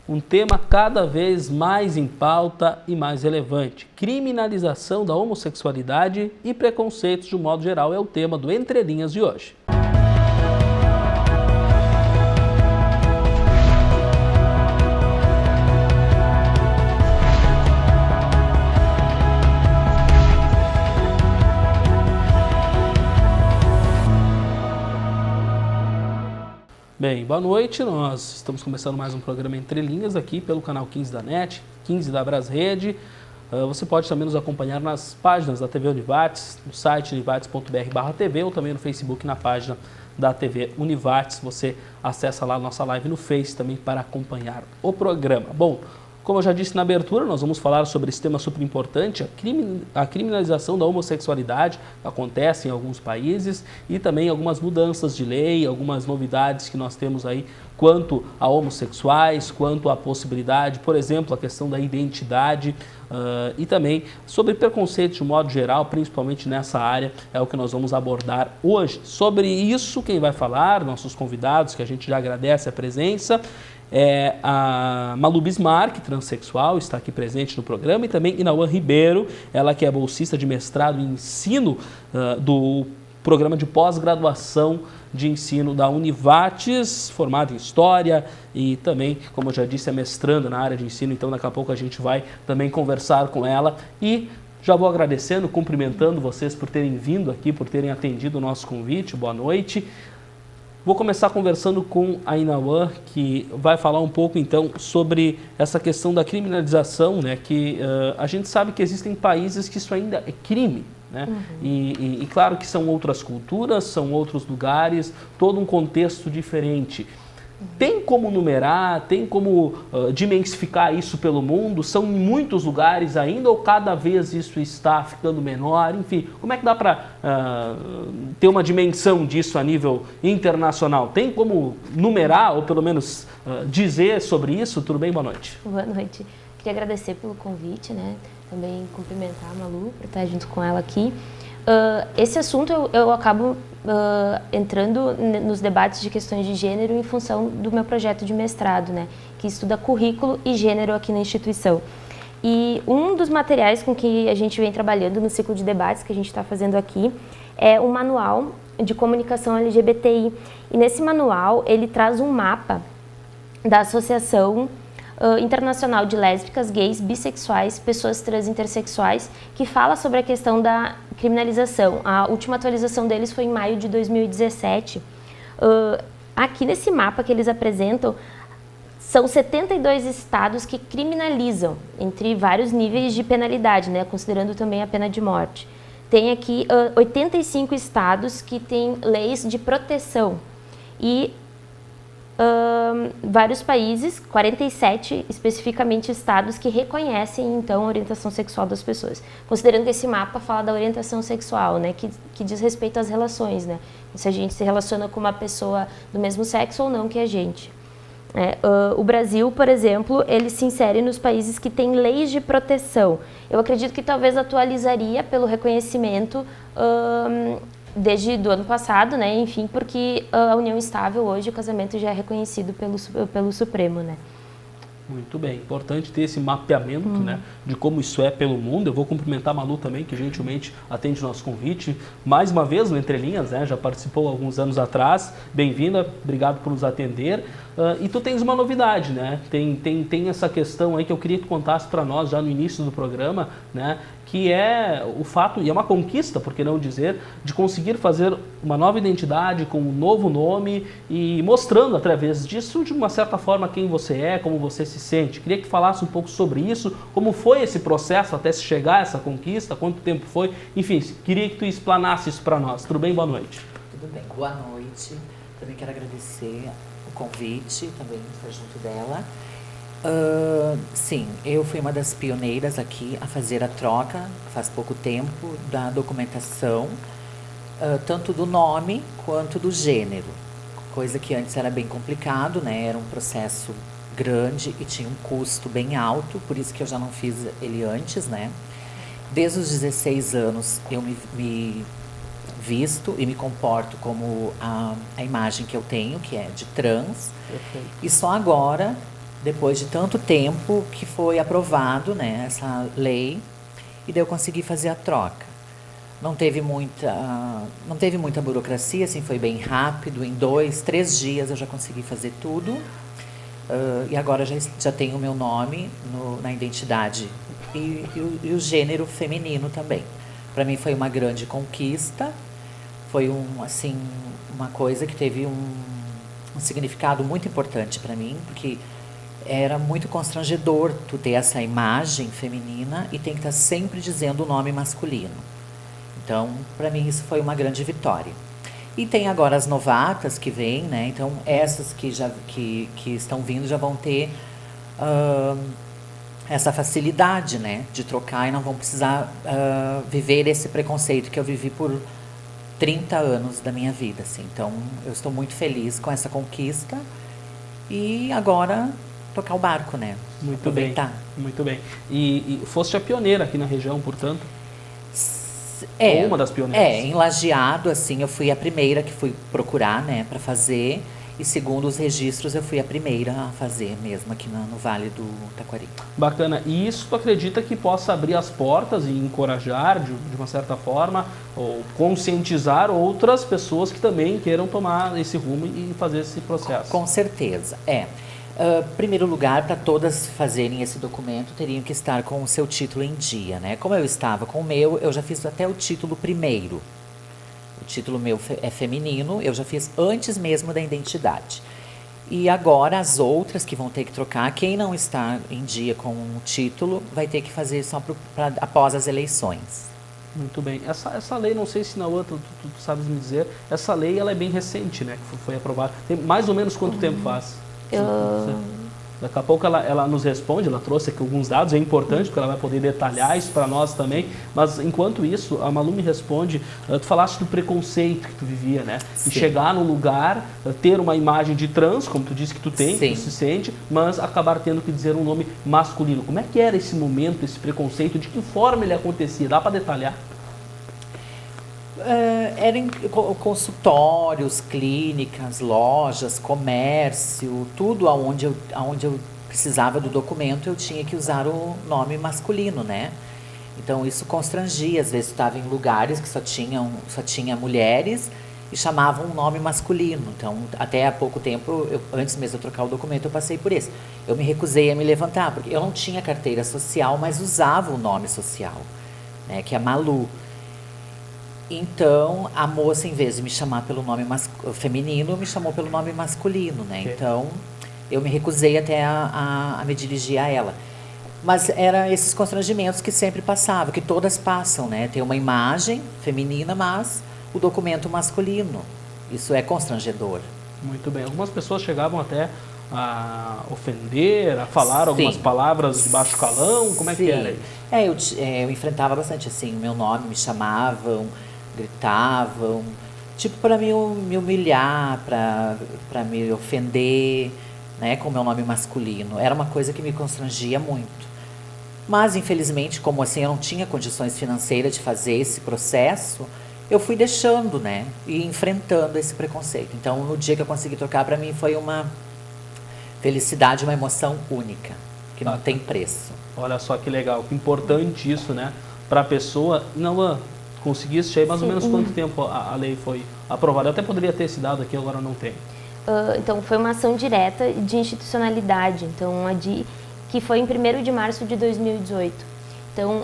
Um tema cada vez mais em pauta e mais relevante. Criminalização da homossexualidade e preconceitos de um modo geral é o tema do Entre Linhas de hoje. Bem, boa noite, nós estamos começando mais um programa Entre Linhas aqui pelo canal 15 da NET, 15 da Brasrede. Você pode também nos acompanhar nas páginas da TV Univates, no site univates.br/TV ou também no Facebook na página da TV Univates. Você acessa lá a nossa live no Face também para acompanhar o programa. Bom, como eu já disse na abertura, nós vamos falar sobre esse tema super importante, a criminalização da homossexualidade, que acontece em alguns países, e também algumas mudanças de lei, algumas novidades que nós temos aí quanto a homossexuais, quanto à possibilidade, por exemplo, a questão da identidade e também sobre preconceito de um modo geral, principalmente nessa área, é o que nós vamos abordar hoje. Sobre isso, quem vai falar, nossos convidados, que a gente já agradece a presença, é a Malu Bismarck, transexual, está aqui presente no programa, e também Inauã Ribeiro, ela que é bolsista de mestrado em ensino do programa de pós-graduação de ensino da Univates, formada em História e também, como eu já disse, é mestranda na área de ensino, então daqui a pouco a gente vai também conversar com ela e já vou agradecendo, cumprimentando vocês por terem vindo aqui, por terem atendido o nosso convite. Boa noite. Vou começar conversando com a Inauã, que vai falar um pouco então sobre essa questão da criminalização, né? Que a gente sabe que existem países que isso ainda é crime, né? E claro que são outras culturas, são outros lugares, todo um contexto diferente. Tem como numerar, tem como dimensificar isso pelo mundo? São em muitos lugares ainda ou cada vez isso está ficando menor? Enfim, como é que dá para ter uma dimensão disso a nível internacional? Tem como numerar ou pelo menos dizer sobre isso? Tudo bem? Boa noite. Boa noite. Queria agradecer pelo convite, né? Também cumprimentar a Malu por estar junto com ela aqui. Esse assunto eu acabo entrando nos debates de questões de gênero em função do meu projeto de mestrado, né, que estuda currículo e gênero aqui na instituição. E um dos materiais com que a gente vem trabalhando no ciclo de debates que a gente está fazendo aqui é um manual de comunicação LGBTI. E nesse manual ele traz um mapa da Associação Internacional de Lésbicas, Gays, Bissexuais, Pessoas Trans Intersexuais, que fala sobre a questão da criminalização. A última atualização deles foi em maio de 2017. Aqui nesse mapa que eles apresentam, são 72 estados que criminalizam, entre vários níveis de penalidade, né, considerando também a pena de morte. Tem aqui 85 estados que têm leis de proteção e vários países, 47 especificamente estados, que reconhecem então a orientação sexual das pessoas. Considerando que esse mapa fala da orientação sexual, né, que diz respeito às relações, né, se a gente se relaciona com uma pessoa do mesmo sexo ou não que a gente. O Brasil, por exemplo, ele se insere nos países que têm leis de proteção. Eu acredito que talvez atualizaria pelo reconhecimento desde do ano passado, né? Enfim, porque a união estável hoje, o casamento já é reconhecido pelo Supremo, né? Muito bem, importante ter esse mapeamento, né, de como isso é pelo mundo. Eu vou cumprimentar a Malu também, que gentilmente atende o nosso convite. Mais uma vez no Entre Linhas, né, já participou alguns anos atrás. Bem-vinda, obrigado por nos atender. E tu tens uma novidade, né? Tem essa questão aí que eu queria que tu contasse para nós já no início do programa, né? Que é o fato, e é uma conquista, por que não dizer, de conseguir fazer uma nova identidade com um novo nome e mostrando através disso, de uma certa forma, quem você é, como você se sente. Queria que falasse um pouco sobre isso, como foi esse processo até se chegar a essa conquista, quanto tempo foi, enfim, queria que tu explanasse isso para nós. Tudo bem? Boa noite. Tudo bem, boa noite. Também quero agradecer o convite, também estar junto dela. Sim, eu fui uma das pioneiras aqui a fazer a troca, faz pouco tempo, da documentação, tanto do nome quanto do gênero, coisa que antes era bem complicado, né? Era um processo grande e tinha um custo bem alto, por isso que eu já não fiz ele antes, né? Desde os 16 anos eu me visto e me comporto como a imagem que eu tenho, que é de trans. Perfeito. E só agora, depois de tanto tempo que foi aprovado, né, essa lei, e daí eu consegui fazer a troca. Não teve muita burocracia, assim, foi bem rápido, em 2, 3 dias eu já consegui fazer tudo. E agora já tenho o meu nome na identidade e o gênero feminino também. Para mim foi uma grande conquista, foi uma coisa que teve um significado muito importante para mim, porque era muito constrangedor tu ter essa imagem feminina e tem que estar sempre dizendo o nome masculino. Então, para mim isso foi uma grande vitória. E tem agora as novatas que vêm, né? Então essas que estão vindo já vão ter essa facilidade, né, de trocar e não vão precisar viver esse preconceito que eu vivi por 30 anos da minha vida, assim. Então, eu estou muito feliz com essa conquista e agora tocar o barco, né? Muito aproveitar. bem, muito bem. E foste a pioneira aqui na região, portanto? Ou uma das pioneiras. Em Lajeado, assim, eu fui a primeira que fui procurar, né, para fazer. E segundo os registros, eu fui a primeira a fazer mesmo aqui no Vale do Taquari. Bacana. E isso tu acredita que possa abrir as portas e encorajar, de uma certa forma, ou conscientizar outras pessoas que também queiram tomar esse rumo e fazer esse processo? Com certeza, primeiro lugar, para todas fazerem esse documento, teriam que estar com o seu título em dia, né? Como eu estava com o meu, eu já fiz até o título primeiro. O título meu é feminino, eu já fiz antes mesmo da identidade. E agora as outras que vão ter que trocar, quem não está em dia com o título, vai ter que fazer só após as eleições. Muito bem. Essa lei, não sei se na outra tu sabes me dizer, essa lei ela é bem recente, né? Que foi aprovada. Tem mais ou menos quanto tempo faz? Daqui a pouco ela nos responde, ela trouxe aqui alguns dados, é importante porque ela vai poder detalhar isso para nós também, mas enquanto isso, a Malu me responde, tu falaste do preconceito que tu vivia, né? Sim. De chegar no lugar, ter uma imagem de trans, como tu disse que tu tem, que tu se sente, mas acabar tendo que dizer um nome masculino. Como é que era esse momento, esse preconceito, de que forma ele acontecia? Dá para detalhar? Era em consultórios, clínicas, lojas, comércio, tudo aonde eu precisava do documento, eu tinha que usar o nome masculino, né? Então isso constrangia, às vezes estava em lugares que só tinha mulheres e chamavam um nome masculino. Então, até há pouco tempo, antes mesmo de eu trocar o documento, eu passei por isso. Eu me recusei a me levantar, porque eu não tinha carteira social, mas usava o nome social, né, que é Malu. Então, a moça, em vez de me chamar pelo nome feminino, me chamou pelo nome masculino, né? Okay. Então, eu me recusei até a me dirigir a ela. Mas eram esses constrangimentos que sempre passavam, que todas passam, né? Tem uma imagem feminina, mas o documento masculino. Isso é constrangedor. Muito bem. Algumas pessoas chegavam até a ofender, a falar algumas palavras de baixo calão. Como é que era isso? Eu enfrentava bastante, assim, o meu nome, me chamavam, gritavam, tipo para me humilhar, para me ofender, né, com o meu nome masculino. Era uma coisa que me constrangia muito. Mas, infelizmente, como assim eu não tinha condições financeiras de fazer esse processo, eu fui deixando, né, e enfrentando esse preconceito. Então, no dia que eu consegui trocar, para mim foi uma felicidade, uma emoção única, que não tem preço. Olha só que legal, que importante isso, né, para a pessoa. Não, conseguiste aí mais ou menos quanto tempo a lei foi aprovada? Eu até poderia ter esse dado aqui, agora não tem. Então, foi uma ação direta de institucionalidade, então, que foi em 1º de março de 2018. Então,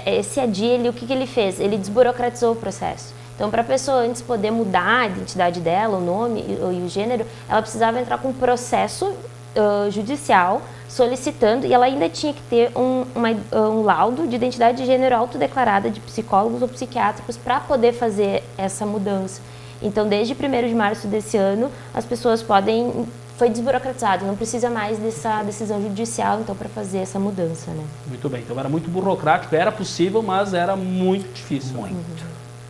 esse ADI, o que ele fez? Ele desburocratizou o processo. Então, para a pessoa antes poder mudar a identidade dela, o nome e o gênero, ela precisava entrar com um processo judicial solicitando, e ela ainda tinha que ter um laudo de identidade de gênero autodeclarada de psicólogos ou psiquiátricos para poder fazer essa mudança. Então, desde 1º de março desse ano, as pessoas foi desburocratizado, não precisa mais dessa decisão judicial, então, para fazer essa mudança, né? Muito bem, então era muito burocrático, era possível, mas era muito difícil.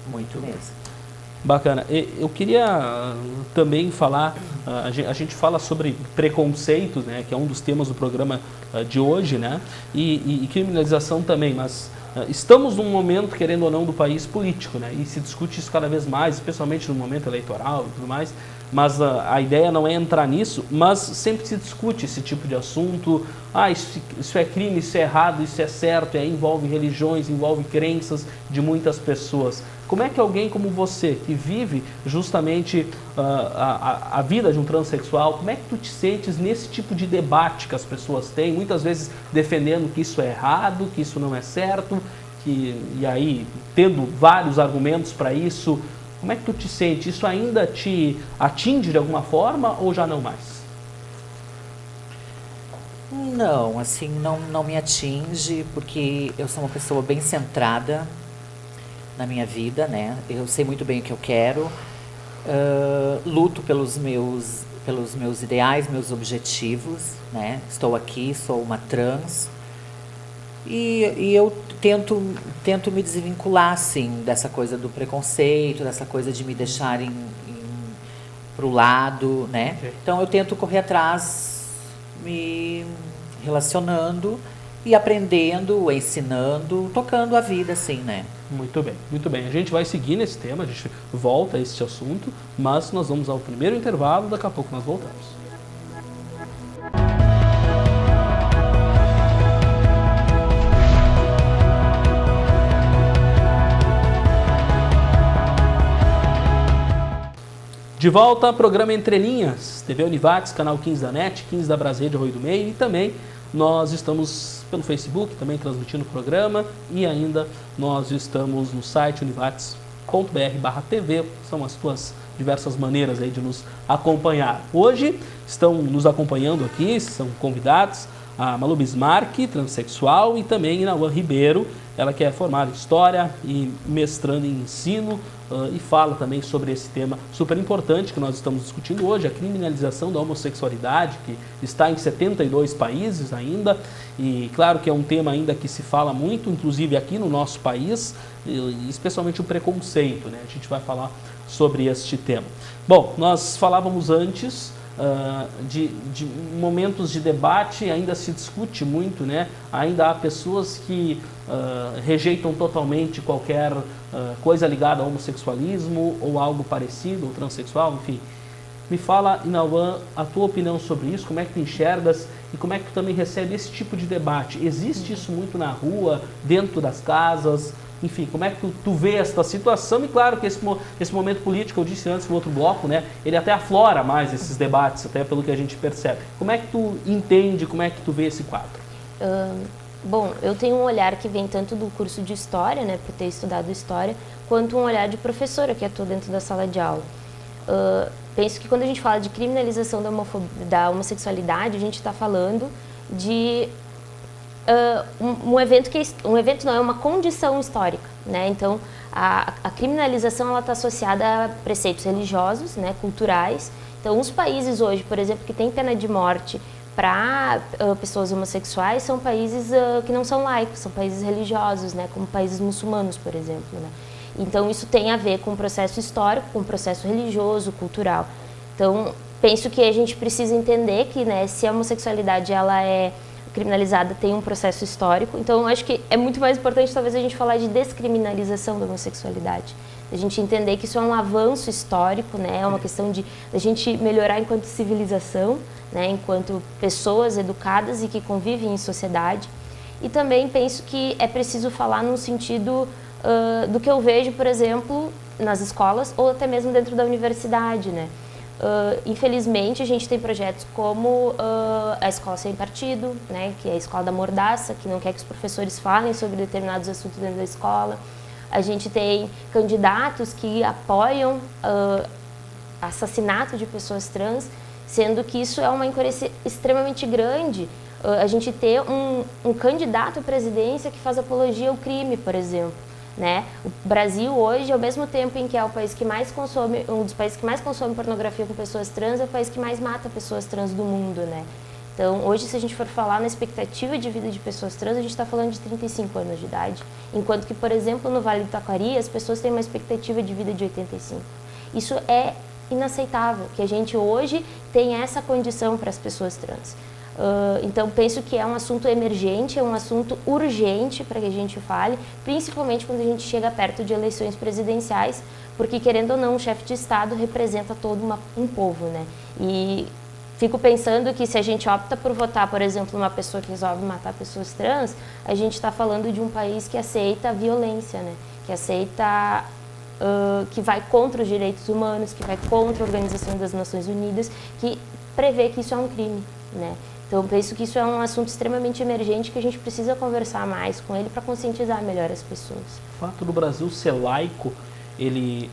Muito mesmo. Bacana. Eu queria também falar, a gente fala sobre preconceitos, né, que é um dos temas do programa de hoje, né, e criminalização também, mas estamos num momento, querendo ou não, do país político, né, e se discute isso cada vez mais, especialmente no momento eleitoral e tudo mais. mas a ideia não é entrar nisso, mas sempre se discute esse tipo de assunto. Isso é crime, isso é errado, isso é certo, envolve religiões, envolve crenças de muitas pessoas. Como é que alguém como você, que vive justamente a vida de um transexual, como é que tu te sentes nesse tipo de debate que as pessoas têm, muitas vezes defendendo que isso é errado, que isso não é certo, e aí tendo vários argumentos para isso? Como é que tu te sente? Isso ainda te atinge de alguma forma ou já não mais? Não, assim, não me atinge, porque eu sou uma pessoa bem centrada na minha vida, né? Eu sei muito bem o que eu quero, luto pelos meus ideais, meus objetivos, né? Estou aqui, sou uma trans, e eu tento me desvincular, assim, dessa coisa do preconceito, dessa coisa de me deixarem pro lado, né? Okay. Então eu tento correr atrás, me relacionando e aprendendo, ensinando, tocando a vida, assim, né? Muito bem, muito bem. A gente vai seguir nesse tema, a gente volta a este assunto, mas nós vamos ao primeiro intervalo, daqui a pouco nós voltamos. De volta ao programa Entre Linhas, TV Univates, canal 15 da NET, 15 da Brasrede, Arroio do Meio, e também nós estamos pelo Facebook, também transmitindo o programa, e ainda nós estamos no site univates.br/TV, são as tuas diversas maneiras aí de nos acompanhar. Hoje estão nos acompanhando aqui, são convidados a Malu Bismarck, transexual, e também Inauã Ribeiro, ela que é formada em História e mestrando em Ensino, e fala também sobre esse tema super importante que nós estamos discutindo hoje, a criminalização da homossexualidade, que está em 72 países ainda, e claro que é um tema ainda que se fala muito, inclusive aqui no nosso país, e especialmente o preconceito, né? A gente vai falar sobre este tema. Bom, nós falávamos antes de momentos de debate, ainda se discute muito, né? Ainda há pessoas que rejeitam totalmente qualquer coisa ligada ao homossexualismo ou algo parecido, ou transexual, enfim. Me fala, Inauã, a tua opinião sobre isso, como é que tu enxergas e como é que tu também recebe esse tipo de debate? Existe isso muito na rua, dentro das casas? Enfim, como é que tu vê esta situação? E claro que esse momento político, eu disse antes no outro bloco, né, ele até aflora mais esses debates, até pelo que a gente percebe. Como é que tu entende, como é que tu vê esse quadro? Bom, eu tenho um olhar que vem tanto do curso de História, né, por ter estudado História, quanto um olhar de professora que atua dentro da sala de aula. Penso que quando a gente fala de criminalização da homossexualidade, a gente está falando de um evento não é uma condição histórica, né? Então a criminalização ela está associada a preceitos religiosos, né, culturais. Então os países hoje, por exemplo, que têm pena de morte para pessoas homossexuais são países que não são laicos, são países religiosos, né, como países muçulmanos, por exemplo, né? Então isso tem a ver com o processo histórico, com o processo religioso, cultural. Então penso que a gente precisa entender que, né, se a homossexualidade ela é criminalizada, tem um processo histórico. Então, eu acho que é muito mais importante, talvez, a gente falar de descriminalização da homossexualidade. A gente entender que isso é um avanço histórico, né? É uma questão de a gente melhorar enquanto civilização, né? Enquanto pessoas educadas e que convivem em sociedade. E também penso que é preciso falar no sentido do que eu vejo, por exemplo, nas escolas ou até mesmo dentro da universidade, né? Infelizmente, a gente tem projetos como a Escola Sem Partido, né, que é a escola da mordaça, que não quer que os professores falem sobre determinados assuntos dentro da escola. A gente tem candidatos que apoiam assassinato de pessoas trans, sendo que isso é uma incoerência extremamente grande. A gente ter um candidato à presidência que faz apologia ao crime, por exemplo. Né? O Brasil hoje, ao mesmo tempo em que é o país que mais consome, um dos países que mais consome pornografia com pessoas trans, é o país que mais mata pessoas trans do mundo, né? Então, hoje, se a gente for falar na expectativa de vida de pessoas trans, a gente está falando de 35 anos de idade, enquanto que, por exemplo, no Vale do Taquari, as pessoas têm uma expectativa de vida de 85. Isso é inaceitável, que a gente hoje tenha essa condição para as pessoas trans. Então, penso que é um assunto emergente, é um assunto urgente para que a gente fale, principalmente quando a gente chega perto de eleições presidenciais, porque querendo ou não, o chefe de Estado representa todo um povo, né? E fico pensando que se a gente opta por votar, por exemplo, numa pessoa que resolve matar pessoas trans, a gente está falando de um país que aceita a violência, né? Que aceita, que vai contra os direitos humanos, que vai contra a Organização das Nações Unidas, que prevê que isso é um crime, né? Então, penso que isso é um assunto extremamente emergente que a gente precisa conversar mais com ele para conscientizar melhor as pessoas. O fato do Brasil ser laico,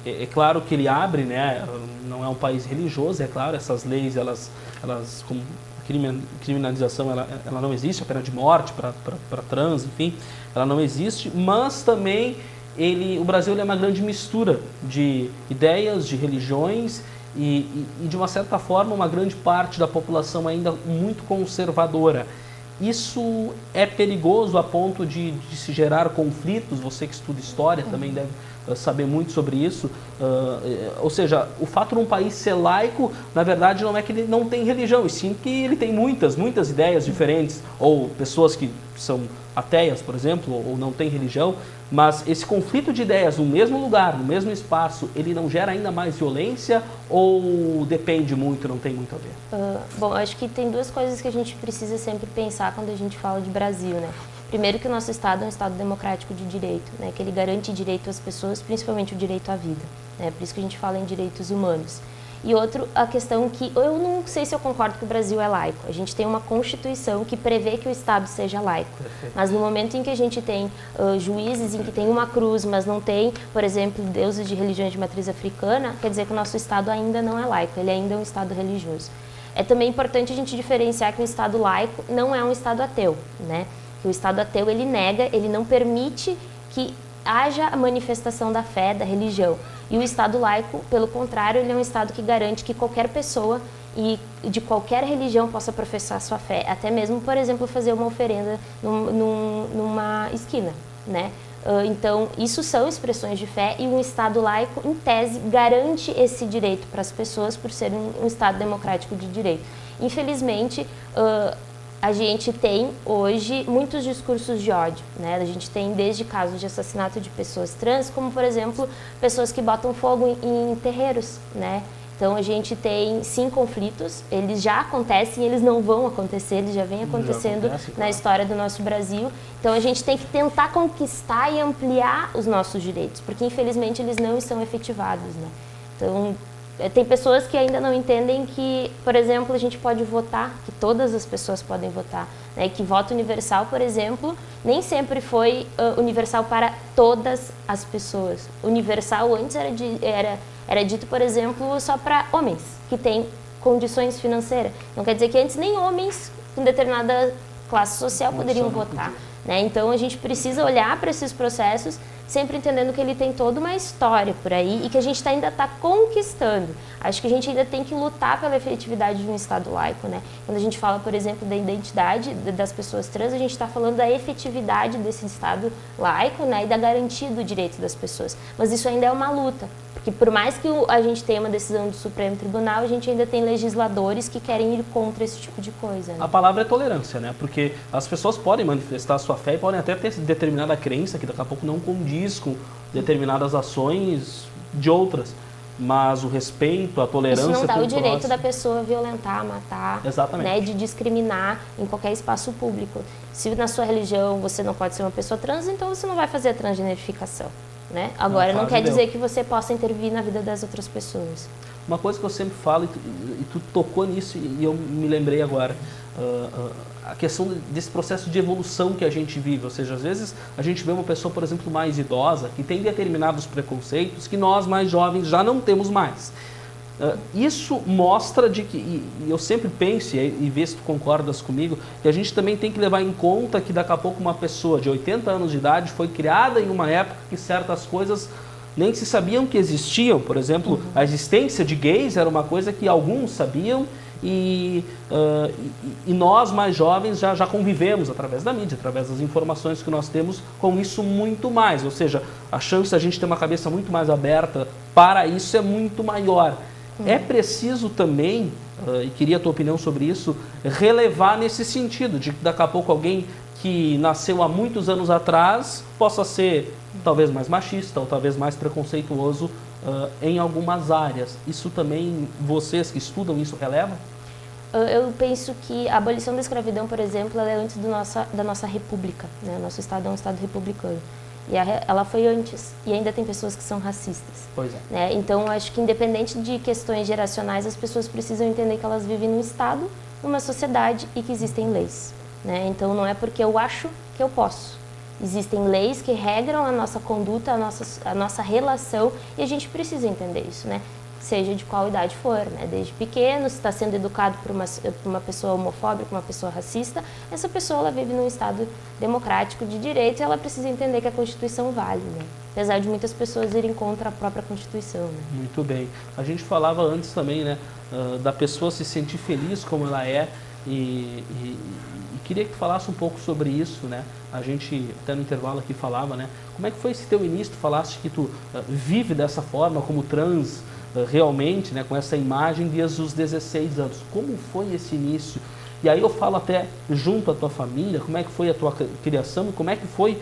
é claro que ele abre, né? Não é um país religioso, é claro, essas leis, elas como a criminalização, ela não existe, a pena de morte para trans, enfim, ela não existe, mas também o Brasil é uma grande mistura de ideias, de religiões, e de uma certa forma uma grande parte da população ainda muito conservadora. Isso é perigoso a ponto de se gerar conflitos. Você que estuda história também deve saber muito sobre isso. Ou seja, o fato de um país ser laico, na verdade, não é que ele não tem religião, e sim que ele tem muitas ideias diferentes, ou pessoas que são ateias, por exemplo, ou não têm religião, mas esse conflito de ideias no mesmo lugar, no mesmo espaço, ele não gera ainda mais violência ou depende muito, não tem muito a ver? Bom, acho que tem duas coisas que a gente precisa sempre pensar quando a gente fala de Brasil, né? Primeiro, que o nosso Estado é um Estado democrático de direito, né? Que ele garante direito às pessoas, principalmente o direito à vida, né? Por isso que a gente fala em direitos humanos. E outro, a questão que eu não sei se eu concordo que o Brasil é laico. A gente tem uma Constituição que prevê que o Estado seja laico. Perfeito. Mas no momento em que a gente tem juízes em que tem uma cruz, mas não tem, por exemplo, deuses de religiões de matriz africana, quer dizer que o nosso Estado ainda não é laico, ele ainda é um Estado religioso. É também importante a gente diferenciar que o Estado laico não é um Estado ateu, né? Que o Estado ateu, ele nega, ele não permite que haja a manifestação da fé, da religião. E o Estado laico, pelo contrário, ele é um Estado que garante que qualquer pessoa e de qualquer religião possa professar sua fé, até mesmo, por exemplo, fazer uma oferenda numa esquina, né? Então, isso são expressões de fé, e um Estado laico, em tese, garante esse direito para as pessoas por ser um Estado democrático de direito. Infelizmente, a gente tem hoje muitos discursos de ódio, né? A gente tem desde casos de assassinato de pessoas trans, como por exemplo, pessoas que botam fogo em terreiros, né? Então a gente tem sim conflitos, eles já acontecem, eles não vão acontecer, eles já vêm acontecendo na história do nosso Brasil. Então a gente tem que tentar conquistar e ampliar os nossos direitos, porque infelizmente eles não estão efetivados, né? Então tem pessoas que ainda não entendem que, por exemplo, a gente pode votar, que todas as pessoas podem votar, né? Que voto universal, por exemplo, nem sempre foi universal para todas as pessoas. Universal antes era dito, por exemplo, só para homens que têm condições financeiras. Não quer dizer que antes nem homens com determinada classe social poderiam votar, né? Então a gente precisa olhar para esses processos, sempre entendendo que ele tem toda uma história por aí e que a gente ainda está conquistando. Acho que a gente ainda tem que lutar pela efetividade de um Estado laico, né? Quando a gente fala, por exemplo, da identidade das pessoas trans, a gente está falando da efetividade desse Estado laico, né? E da garantia do direito das pessoas. Mas isso ainda é uma luta, porque por mais que a gente tenha uma decisão do Supremo Tribunal, a gente ainda tem legisladores que querem ir contra esse tipo de coisa, né? A palavra é tolerância, né? Porque as pessoas podem manifestar a sua fé e podem até ter determinada crença que daqui a pouco não condiz com determinadas ações de outras, mas o respeito, a tolerância... Isso não dá o direito da pessoa violentar, matar, né, de discriminar em qualquer espaço público. Se na sua religião você não pode ser uma pessoa trans, então você não vai fazer a transgenerificação, né? Agora, não quer dizer que você possa intervir na vida das outras pessoas. Uma coisa que eu sempre falo, e tu tocou nisso e eu me lembrei agora, a questão desse processo de evolução que a gente vive, ou seja, às vezes a gente vê uma pessoa, por exemplo, mais idosa, que tem determinados preconceitos que nós mais jovens já não temos mais. Isso mostra de que, e eu sempre penso, e vê se tu concordas comigo, que a gente também tem que levar em conta que daqui a pouco uma pessoa de 80 anos de idade foi criada em uma época que certas coisas nem se sabiam que existiam. Por exemplo, a existência de gays era uma coisa que alguns sabiam, e nós mais jovens já convivemos através da mídia, através das informações que nós temos com isso muito mais, ou seja, a chance de a gente ter uma cabeça muito mais aberta para isso é muito maior. É preciso também, e queria a tua opinião sobre isso, relevar nesse sentido, de que daqui a pouco alguém que nasceu há muitos anos atrás possa ser talvez mais machista ou talvez mais preconceituoso em algumas áreas. Isso também, vocês que estudam isso, relevam? Eu penso que a abolição da escravidão, por exemplo, ela é antes da nossa república, né? Nosso estado é um estado republicano. E ela foi antes, e ainda tem pessoas que são racistas. Pois é. Né? Então, acho que independente de questões geracionais, as pessoas precisam entender que elas vivem num estado, numa sociedade e que existem leis. Né? Então, não é porque eu acho que eu posso. Existem leis que regram a nossa conduta, a nossa relação, e a gente precisa entender isso, né? Seja de qual idade for, né? Desde pequeno, se está sendo educado por uma pessoa homofóbica, uma pessoa racista, essa pessoa ela vive num estado democrático de direito e ela precisa entender que a Constituição vale, né? Apesar de muitas pessoas irem contra a própria Constituição. Né? Muito bem. A gente falava antes também, né, da pessoa se sentir feliz como ela é e queria que tu falasse um pouco sobre isso, né? A gente até no intervalo aqui falava, né? Como é que foi esse teu início? Tu falaste que tu vive dessa forma como trans, realmente, né, com essa imagem desde os 16 anos. Como foi esse início? E aí eu falo até junto à tua família, como é que foi a tua criação, como é que foi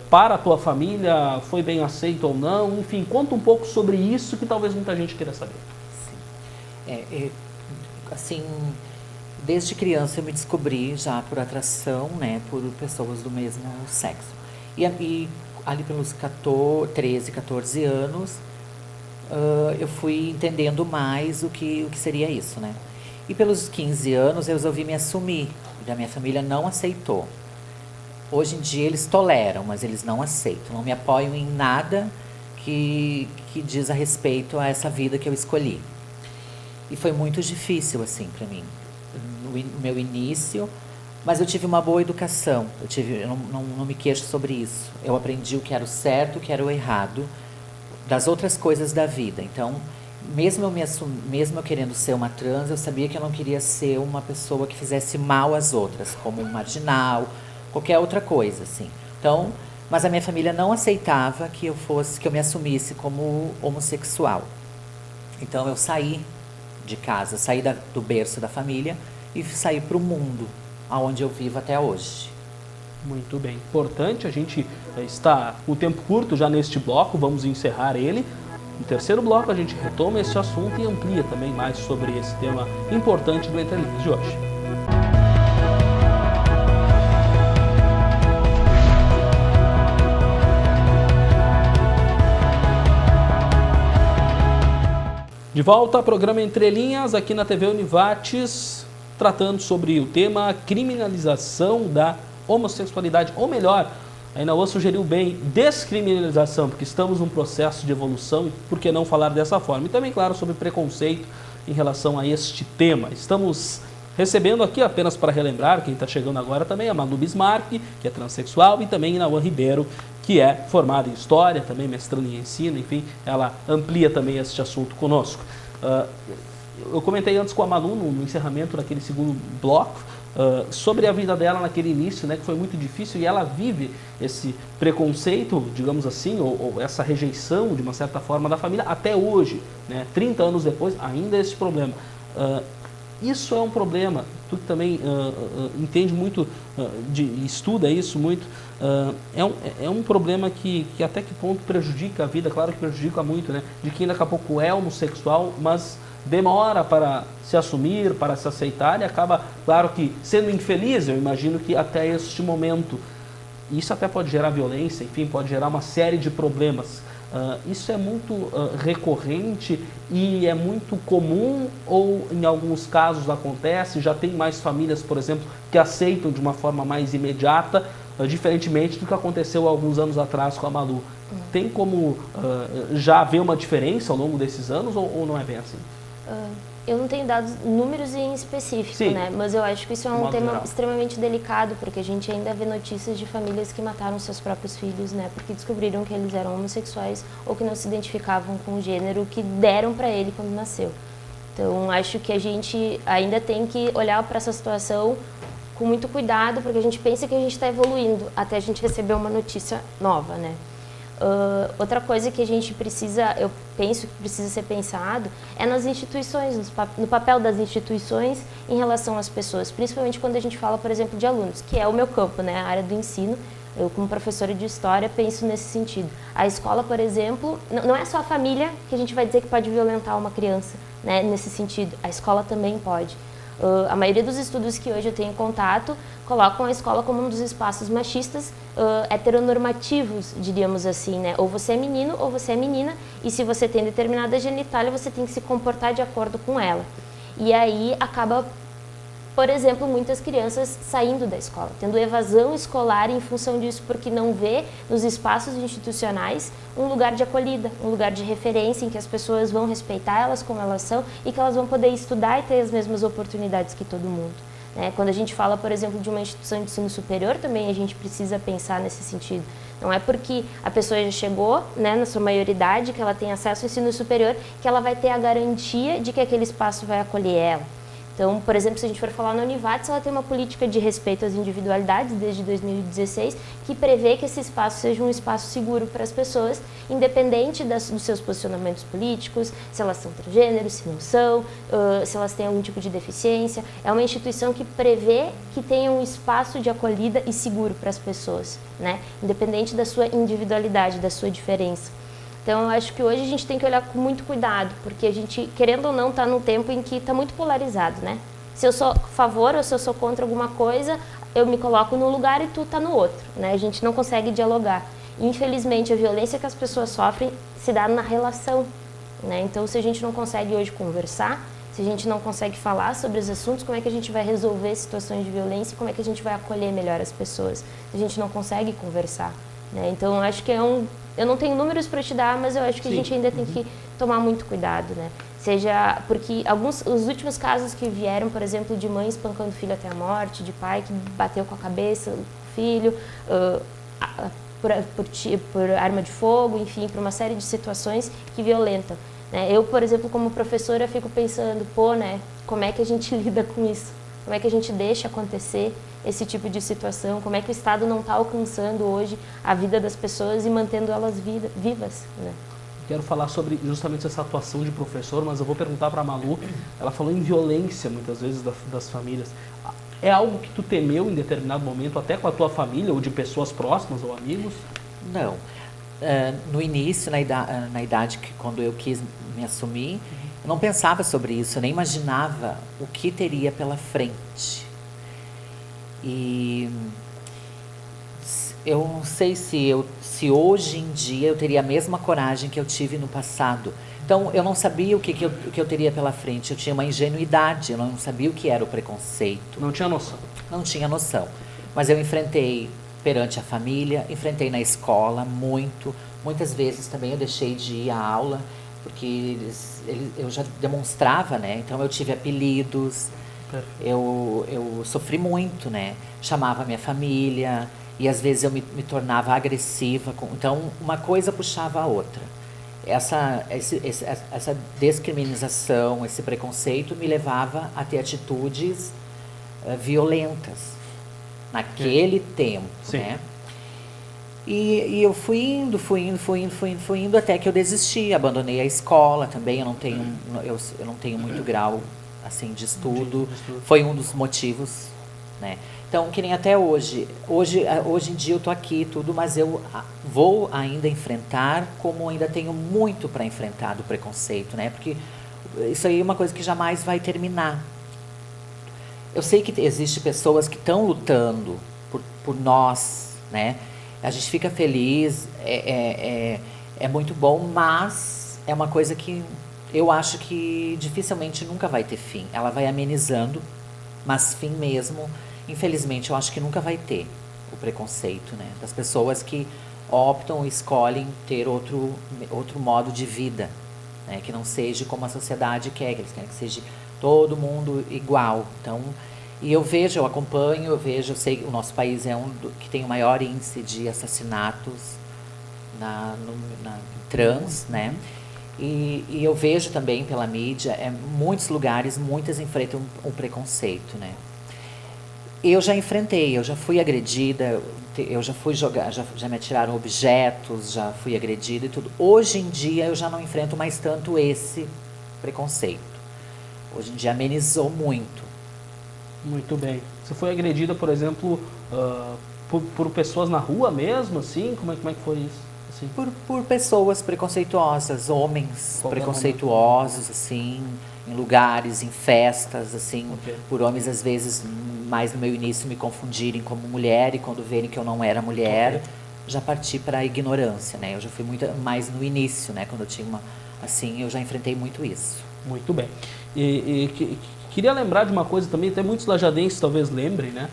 para a tua família, foi bem aceito ou não? Enfim, conta um pouco sobre isso que talvez muita gente queira saber. Sim. Assim, desde criança eu me descobri já por atração, né, por pessoas do mesmo sexo. E ali pelos 13, 14 anos, eu fui entendendo mais o que seria isso, né? E pelos 15 anos eu resolvi me assumir, e a minha família não aceitou. Hoje em dia eles toleram, mas eles não aceitam, não me apoiam em nada que diz a respeito a essa vida que eu escolhi. E foi muito difícil, assim, para mim, o meu início, mas eu tive uma boa educação, eu não me queixo sobre isso. Eu aprendi o que era o certo, o que era o errado, das outras coisas da vida. Então, mesmo eu querendo ser uma trans, eu sabia que eu não queria ser uma pessoa que fizesse mal às outras, como um marginal, qualquer outra coisa, assim. Então, mas a minha família não aceitava que eu me assumisse como homossexual. Então, eu saí de casa, saí do berço da família e saí para o mundo, aonde eu vivo até hoje. Muito bem. Importante, a gente está com o tempo curto já neste bloco, vamos encerrar ele. No terceiro bloco a gente retoma esse assunto e amplia também mais sobre esse tema importante do Entre Linhas de hoje. De volta ao programa Entre Linhas, aqui na TV Univates, tratando sobre o tema criminalização da homossexualidade, ou melhor, a Inaua sugeriu bem, descriminalização, porque estamos num processo de evolução e por que não falar dessa forma? E também, claro, sobre preconceito em relação a este tema. Estamos recebendo aqui, apenas para relembrar, quem está chegando agora também, a Malu Bismarck, que é transexual, e também a Inaua Ribeiro, que é formada em História, também mestrando em Ensino, enfim, ela amplia também este assunto conosco. Eu comentei antes com a Malu, no encerramento daquele segundo bloco, sobre a vida dela naquele início, né, que foi muito difícil, e ela vive esse preconceito, digamos assim, ou essa rejeição, de uma certa forma, da família até hoje, né, 30 anos depois, ainda esse problema. Isso é um problema, tu que também entende muito, estuda isso muito, é um problema que até que ponto prejudica a vida, claro que prejudica muito, né, de quem daqui a pouco é homossexual, mas demora para se assumir, para se aceitar e acaba, claro que sendo infeliz, eu imagino que até este momento. Isso até pode gerar violência, enfim, pode gerar uma série de problemas. Isso é muito recorrente e é muito comum ou em alguns casos acontece, já tem mais famílias, por exemplo, que aceitam de uma forma mais imediata, diferentemente do que aconteceu há alguns anos atrás com a Malu. Tem como já haver uma diferença ao longo desses anos ou não é bem assim? Eu não tenho dados, números em específico, Sim, né? Mas eu acho que isso é um tema geral, extremamente delicado, porque a gente ainda vê notícias de famílias que mataram seus próprios filhos, né? Porque descobriram que eles eram homossexuais ou que não se identificavam com o gênero que deram para ele quando nasceu. Então, acho que a gente ainda tem que olhar para essa situação com muito cuidado, porque a gente pensa que a gente está evoluindo até a gente receber uma notícia nova, né? Outra coisa que a gente precisa, eu penso que precisa ser pensado, é nas instituições, no papel das instituições em relação às pessoas, principalmente quando a gente fala, por exemplo, de alunos, que é o meu campo, né, a área do ensino. Eu, como professora de história, penso nesse sentido. A escola, por exemplo, não é só a família que a gente vai dizer que pode violentar uma criança, né, nesse sentido. A escola também pode. A maioria dos estudos que hoje eu tenho contato colocam a escola como um dos espaços machistas heteronormativos, diríamos assim, né? Ou você é menino ou você é menina, e se você tem determinada genitália, você tem que se comportar de acordo com ela. E aí acaba, por exemplo, muitas crianças saindo da escola, tendo evasão escolar em função disso, porque não vê nos espaços institucionais um lugar de acolhida, um lugar de referência em que as pessoas vão respeitar elas como elas são e que elas vão poder estudar e ter as mesmas oportunidades que todo mundo. Quando a gente fala, por exemplo, de uma instituição de ensino superior, também a gente precisa pensar nesse sentido. Não é porque a pessoa já chegou, né, na sua maioridade, que ela tem acesso ao ensino superior, que ela vai ter a garantia de que aquele espaço vai acolher ela. Então, por exemplo, se a gente for falar na Univates, ela tem uma política de respeito às individualidades desde 2016, que prevê que esse espaço seja um espaço seguro para as pessoas, independente dos seus posicionamentos políticos, se elas são transgêneros, se não são, se elas têm algum tipo de deficiência. É uma instituição que prevê que tenha um espaço de acolhida e seguro para as pessoas, né? Independente da sua individualidade, da sua diferença. Então, eu acho que hoje a gente tem que olhar com muito cuidado, porque a gente, querendo ou não, está num tempo em que está muito polarizado, né? Se eu sou a favor ou se eu sou contra alguma coisa, eu me coloco num lugar e tu está no outro, né? A gente não consegue dialogar. Infelizmente, a violência que as pessoas sofrem se dá na relação, né? Então, se a gente não consegue hoje conversar, se a gente não consegue falar sobre os assuntos, como é que a gente vai resolver situações de violência e como é que a gente vai acolher melhor as pessoas? Se a gente não consegue conversar, né? Então, eu acho que eu não tenho números para te dar, mas eu acho que a gente ainda tem que tomar muito cuidado, né? Seja porque os últimos casos que vieram, por exemplo, de mãe espancando o filho até a morte, de pai que bateu com a cabeça o filho, por arma de fogo, enfim, por uma série de situações que violentam, né? Eu, por exemplo, como professora, fico pensando, né, como é que a gente lida com isso? Como é que a gente deixa acontecer esse tipo de situação? Como é que o Estado não está alcançando hoje a vida das pessoas e mantendo elas vivas, né? Quero falar sobre justamente essa atuação de professor, mas eu vou perguntar para a Malu. Ela falou em violência, muitas vezes, das famílias. É algo que tu temeu em determinado momento, até com a tua família, ou de pessoas próximas ou amigos? Não. No início, na idade que quando eu quis me assumir, eu não pensava sobre isso, eu nem imaginava o que teria pela frente. E eu não sei se hoje em dia eu teria a mesma coragem que eu tive no passado. Então, eu não sabia o que eu teria pela frente. Eu tinha uma ingenuidade, eu não sabia o que era o preconceito. Não tinha noção? Não tinha noção. Mas eu enfrentei perante a família, enfrentei na escola muitas vezes também eu deixei de ir à aula, porque eu já demonstrava, né? Então eu tive apelidos, eu sofri muito, né? Chamava a minha família e às vezes eu me tornava agressiva. Então uma coisa puxava a outra. Essa discriminação, esse preconceito me levava a ter atitudes violentas naquele tempo, sim, né? E eu fui indo até que eu desisti, abandonei a escola também. Eu não tenho muito grau assim de estudo. Foi um dos motivos, né? Então, que nem até hoje em dia eu tô aqui tudo, mas eu vou ainda enfrentar, como ainda tenho muito para enfrentar do preconceito, né? Porque isso aí é uma coisa que jamais vai terminar. Eu sei que existem pessoas que estão lutando por nós, né? A gente fica feliz, é muito bom, mas é uma coisa que eu acho que dificilmente nunca vai ter fim. Ela vai amenizando, mas fim mesmo, infelizmente, eu acho que nunca vai ter o preconceito, né? Das pessoas que optam, escolhem ter outro modo de vida, né? Que não seja como a sociedade quer, que eles querem que seja todo mundo igual. Então, e eu acompanho, eu sei que o nosso país é que tem o maior índice de assassinatos na trans, né? E eu vejo também pela mídia, muitos lugares, muitas enfrentam um preconceito, né? Eu já enfrentei, eu já fui agredida, eu já fui jogar, já me atiraram objetos, já fui agredida e tudo. Hoje em dia eu já não enfrento mais tanto esse preconceito. Hoje em dia amenizou muito. Muito bem. Você foi agredida, por exemplo, por pessoas na rua mesmo, assim? Como é que foi isso? Assim? Por pessoas preconceituosas, homens Qualquer preconceituosos, assim, em lugares, em festas, assim, Ok. por homens às vezes, mais no meu início, me confundirem como mulher e quando verem que eu não era mulher, Ok. já parti para a ignorância, né? Eu já fui muito mais no início, né? Quando eu tinha assim, eu já enfrentei muito isso. Muito bem. Queria lembrar de uma coisa também, até muitos lajadenses talvez lembrem, né?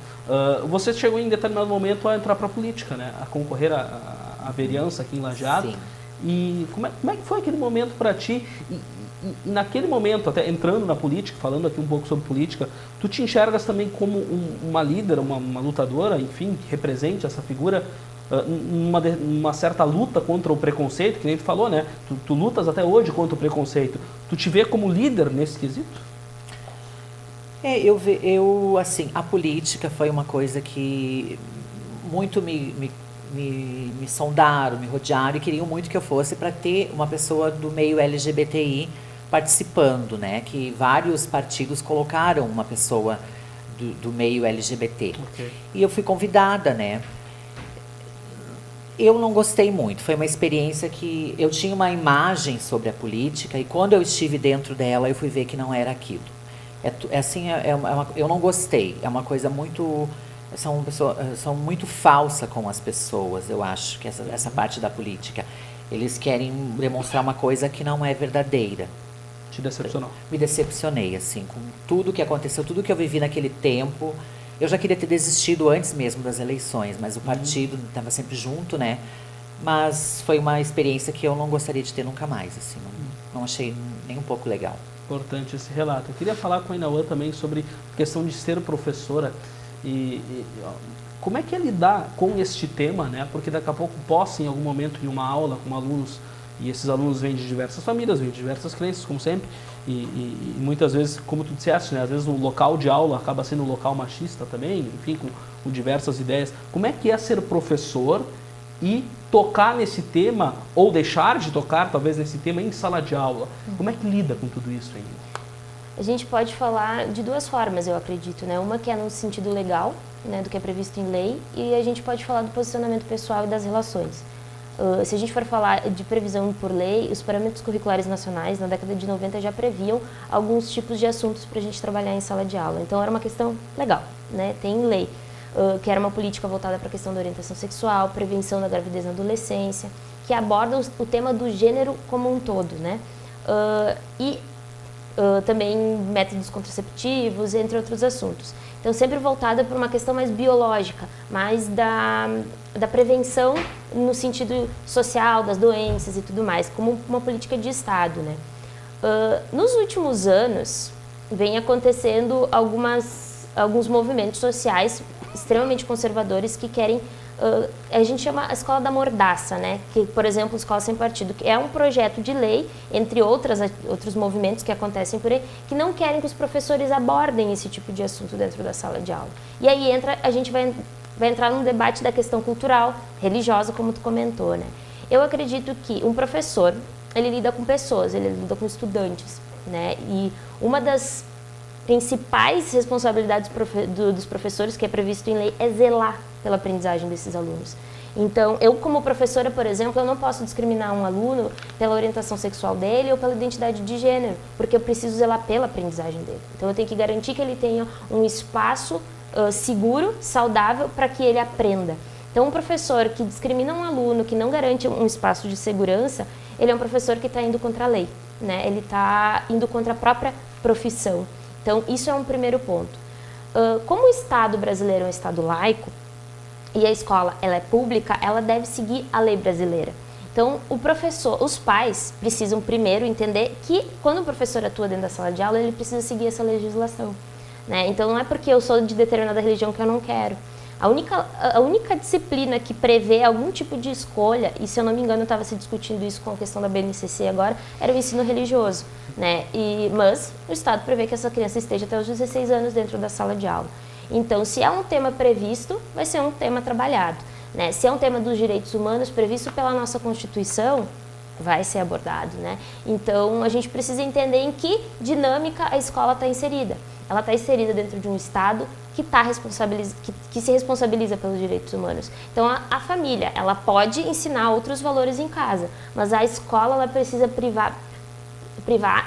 Você chegou em determinado momento a entrar para a política, né? A concorrer à vereança aqui em Lajeado. Sim. E como é que foi aquele momento para ti? E naquele momento, até entrando na política, falando aqui um pouco sobre política, tu te enxergas também como uma líder, uma lutadora, enfim, que represente essa figura numa certa luta contra o preconceito, que nem tu falou, né? Tu lutas até hoje contra o preconceito. Tu te vê como líder nesse quesito? Assim, a política foi uma coisa que muito me sondaram, me rodearam e queriam muito que eu fosse para ter uma pessoa do meio LGBTI participando, né? Que vários partidos colocaram uma pessoa do meio LGBT. Ok. E eu fui convidada, né? Eu não gostei muito. Foi uma experiência que eu tinha uma imagem sobre a política e quando eu estive dentro dela eu fui ver que não era aquilo. Eu não gostei. É uma coisa muito... São muito falsa com as pessoas, eu acho, que essa parte da política. Eles querem demonstrar uma coisa que não é verdadeira. Te decepcionou? Me decepcionei, assim, com tudo que aconteceu, tudo que eu vivi naquele tempo. Eu já queria ter desistido antes mesmo das eleições, mas o partido estava sempre junto, né? Mas foi uma experiência que eu não gostaria de ter nunca mais, assim. Não achei nem um pouco legal. Importante esse relato. Eu queria falar com a Ainauã também sobre a questão de ser professora como é que é lidar com este tema, né? Porque daqui a pouco possa, em algum momento, em uma aula com alunos, e esses alunos vêm de diversas famílias, vêm de diversas crenças, como sempre, e muitas vezes, como tu disseste, né? Às vezes o local de aula acaba sendo um local machista também, enfim, com diversas ideias. Como é que é ser professor e tocar nesse tema, ou deixar de tocar, talvez, nesse tema em sala de aula? Como é que lida com tudo isso ainda? A gente pode falar de duas formas, eu acredito, né? Uma que é no sentido legal, né, do que é previsto em lei, e a gente pode falar do posicionamento pessoal e das relações. Se a gente for falar de previsão por lei, os parâmetros curriculares nacionais, na década de 90, já previam alguns tipos de assuntos para a gente trabalhar em sala de aula. Então, era uma questão legal, né? Tem lei, que era uma política voltada para a questão da orientação sexual, prevenção da gravidez na adolescência, que aborda o tema do gênero como um todo, né? Também métodos contraceptivos, entre outros assuntos. Então, sempre voltada para uma questão mais biológica, mais da prevenção no sentido social, das doenças e tudo mais, como uma política de Estado, né? Nos últimos anos, vem acontecendo alguns movimentos sociais extremamente conservadores que querem... a gente chama a Escola da Mordaça, né? Que, por exemplo, Escola Sem Partido, que é um projeto de lei, entre outros movimentos que acontecem por aí, que não querem que os professores abordem esse tipo de assunto dentro da sala de aula. E aí a gente vai entrar num debate da questão cultural, religiosa, como tu comentou, né? Eu acredito que um professor, ele lida com pessoas, ele lida com estudantes, né? E uma das principais responsabilidades dos professores, que é previsto em lei, é zelar pela aprendizagem desses alunos. Então, eu como professora, por exemplo, eu não posso discriminar um aluno pela orientação sexual dele ou pela identidade de gênero, porque eu preciso zelar pela aprendizagem dele. Então, eu tenho que garantir que ele tenha um espaço seguro, saudável, para que ele aprenda. Então, um professor que discrimina um aluno, que não garante um espaço de segurança, ele é um professor que está indo contra a lei, né? Ele está indo contra a própria profissão. Então, isso é um primeiro ponto. Como o Estado brasileiro é um Estado laico, e a escola ela é pública, ela deve seguir a lei brasileira. Então, os pais precisam primeiro entender que quando o professor atua dentro da sala de aula, ele precisa seguir essa legislação, né? Então, não é porque eu sou de determinada religião que eu não quero. A única disciplina que prevê algum tipo de escolha, e se eu não me engano estava se discutindo isso com a questão da BNCC agora, era o ensino religioso, né? Mas o Estado prevê que essa criança esteja até os 16 anos dentro da sala de aula. Então, se é um tema previsto, vai ser um tema trabalhado, né? Se é um tema dos direitos humanos previsto pela nossa Constituição, vai ser abordado, né? Então, a gente precisa entender em que dinâmica a escola está inserida. Ela está inserida dentro de um Estado que se responsabiliza pelos direitos humanos. Então, a família, ela pode ensinar outros valores em casa, mas a escola, ela precisa privar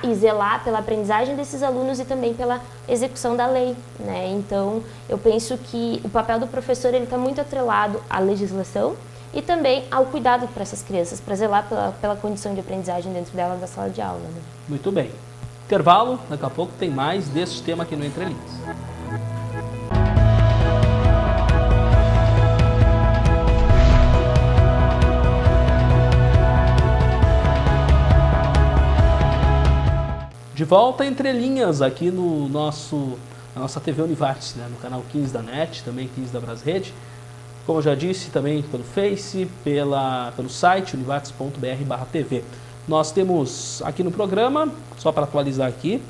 e zelar pela aprendizagem desses alunos e também pela execução da lei, né? Então, eu penso que o papel do professor está muito atrelado à legislação e também ao cuidado para essas crianças, para zelar pela condição de aprendizagem dentro delas da sala de aula, né? Muito bem. Intervalo, daqui a pouco tem mais desse tema aqui no Entre Linhas. De volta Entre Linhas aqui no na nossa TV Univates, né? No canal 15 da NET, também 15 da Brasrede. Como eu já disse, também pelo Face, pelo site univates.br/TV. Nós temos aqui no programa, só para atualizar aqui,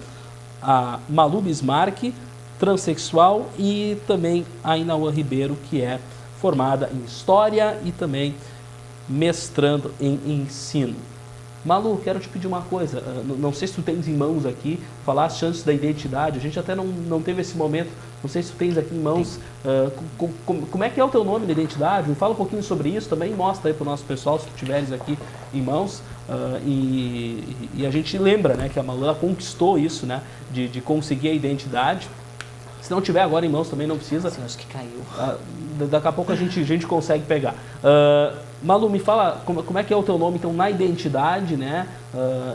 a Malu Bismarck, transexual, e também a Inauã Ribeiro, que é formada em História e também mestrando em Ensino. Malu, quero te pedir uma coisa, não sei se tu tens em mãos aqui, falaste antes da identidade, a gente até não teve esse momento, não sei se tu tens aqui em mãos, como é que é o teu nome da identidade, me fala um pouquinho sobre isso também, mostra aí para o nosso pessoal, se tu tiveres aqui em mãos, e a gente lembra, né, que a Malu conquistou isso, né, de conseguir a identidade. Se não tiver agora em mãos também não precisa. Sim, acho que caiu. Daqui a pouco a gente consegue pegar. Malu, me fala como é que é o teu nome então na identidade, né?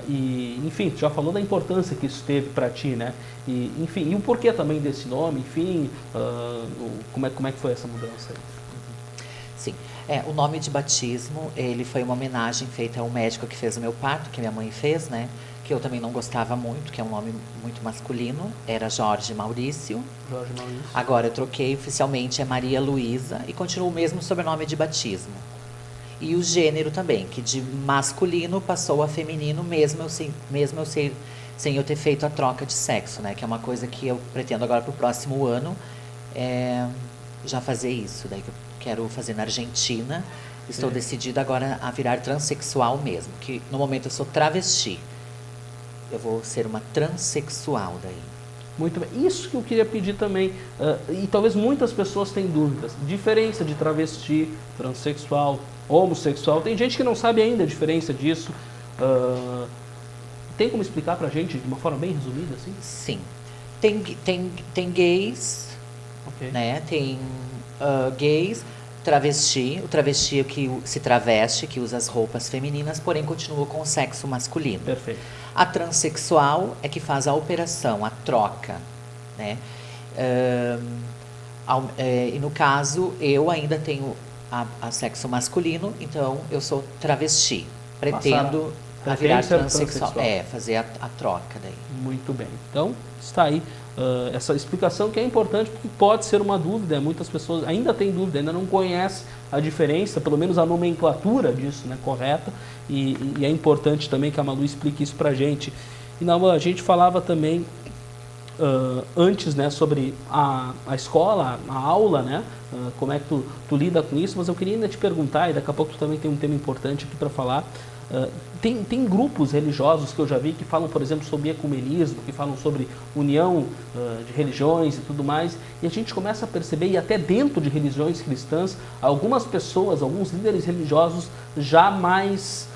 E enfim, tu já falou da importância que isso teve para ti, né? E enfim, e o porquê também desse nome, enfim, como é que foi essa mudança aí? Sim, o nome de batismo, ele foi uma homenagem feita ao médico que fez o meu parto, que minha mãe fez, né? Que eu também não gostava muito, que é um nome muito masculino, era Jorge Maurício. Jorge Maurício. Agora eu troquei oficialmente, é Maria Luísa, e continuo o mesmo sobrenome de batismo. E o gênero também, que de masculino passou a feminino, mesmo eu sem eu ter feito a troca de sexo, né? Que é uma coisa que eu pretendo agora para o próximo ano, já fazer isso. Daí que eu quero fazer na Argentina. Estou decidida agora a virar transexual mesmo, que no momento eu sou travesti. Eu vou ser uma transexual daí. Muito bem. Isso que eu queria pedir também, e talvez muitas pessoas tenham dúvidas, diferença de travesti, transexual, homossexual, tem gente que não sabe ainda a diferença disso. Tem como explicar pra gente de uma forma bem resumida, assim? Sim. Tem gays, okay, né? Tem gays, travesti, o travesti é que se traveste, que usa as roupas femininas, porém continua com o sexo masculino. Perfeito. A transexual é que faz a operação, a troca, né? E no caso, eu ainda tenho a sexo masculino, então eu sou travesti. Pretendo virar transexual. Fazer a troca daí. Muito bem. Então, está aí essa explicação que é importante, porque pode ser uma dúvida, muitas pessoas ainda têm dúvida, ainda não conhecem a diferença, pelo menos a nomenclatura disso, né, correta, e é importante também que a Malu explique isso pra gente. E a gente falava também antes, né, sobre a escola, a aula, né, como é que tu lida com isso, mas eu queria ainda te perguntar, e daqui a pouco tu também tem um tema importante aqui para falar. Tem grupos religiosos que eu já vi que falam, por exemplo, sobre ecumenismo, que falam sobre união de religiões e tudo mais, e a gente começa a perceber, e até dentro de religiões cristãs, algumas pessoas, alguns líderes religiosos já mais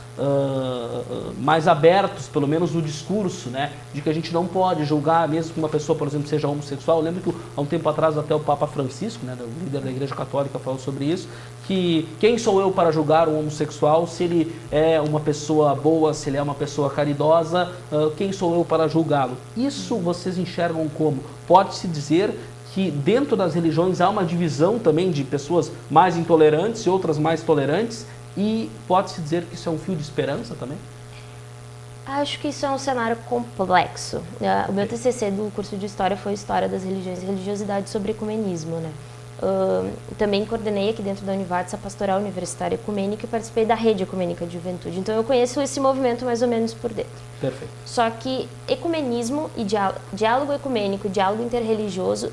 abertos, pelo menos no discurso, né, de que a gente não pode julgar, mesmo que uma pessoa, por exemplo, seja homossexual. Eu lembro que há um tempo atrás até o Papa Francisco, né, o líder da Igreja Católica, falou sobre isso, que quem sou eu para julgar um homossexual, se ele é uma pessoa boa, se ele é uma pessoa caridosa, quem sou eu para julgá-lo? Isso vocês enxergam como? Pode-se dizer que dentro das religiões há uma divisão também de pessoas mais intolerantes e outras mais tolerantes? E pode-se dizer que isso é um fio de esperança também? Acho que isso é um cenário complexo. O meu TCC do curso de História foi História das Religiões e Religiosidade sobre Ecumenismo, né? Também coordenei aqui dentro da Univates a Pastoral Universitária Ecumênica e participei da Rede Ecumênica de Juventude. Então eu conheço esse movimento mais ou menos por dentro. Perfeito. Só que ecumenismo e diálogo ecumênico, diálogo interreligioso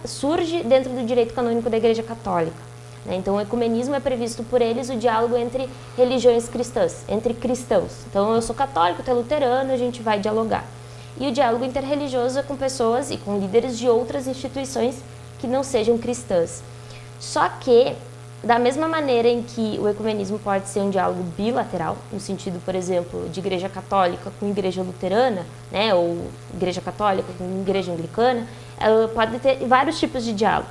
surge dentro do direito canônico da Igreja Católica. Né? Então, o ecumenismo é previsto por eles o diálogo entre religiões cristãs, entre cristãos. Então, eu sou católico, tu é luterano, a gente vai dialogar. E o diálogo interreligioso é com pessoas e com líderes de outras instituições que não sejam cristãs. Só que, da mesma maneira em que o ecumenismo pode ser um diálogo bilateral, no sentido, por exemplo, de igreja católica com igreja luterana, né, ou igreja católica com igreja anglicana, pode ter vários tipos de diálogo.